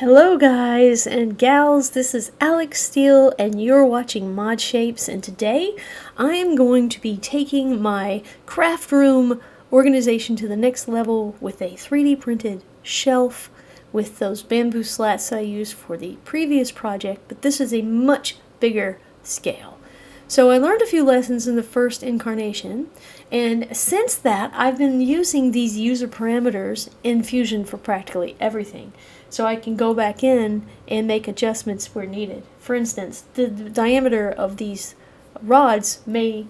Hello guys and gals, this is Alex Steele and you're watching ModShapes, and today I am going to be taking my craft room organization to the next level with a 3D printed shelf with those bamboo slats that I used for the previous project, but this is a much bigger scale. So I learned a few lessons in the first incarnation, and since that I've been using these user parameters in Fusion for practically everything. So I can go back in and make adjustments where needed. For instance, the diameter of these rods may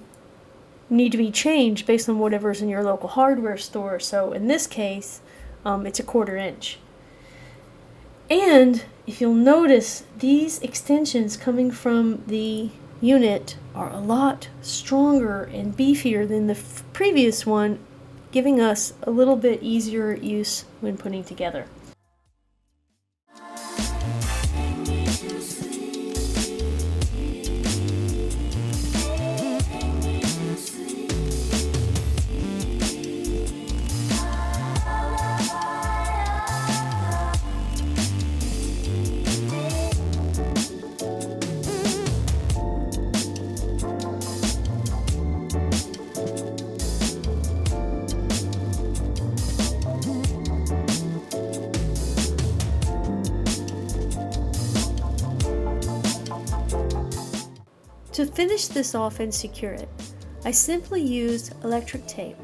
need to be changed based on whatever's in your local hardware store. So in this case, it's a 1/4 inch. And if you'll notice, these extensions coming from the unit are a lot stronger and beefier than the previous one, giving us a little bit easier use when putting together. To finish this off and secure it, I simply used electric tape.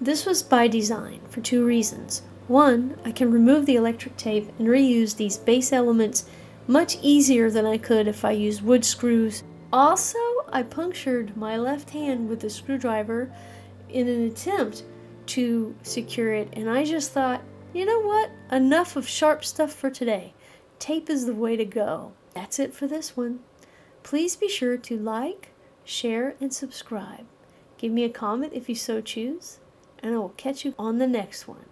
This was by design for two reasons. One, I can remove the electric tape and reuse these base elements much easier than I could if I used wood screws. Also, I punctured my left hand with a screwdriver in an attempt to secure it, and I just thought, you know what? Enough of sharp stuff for today. Tape is the way to go. That's it for this one. Please be sure to like, share, and subscribe. Give me a comment if you so choose, and I will catch you on the next one.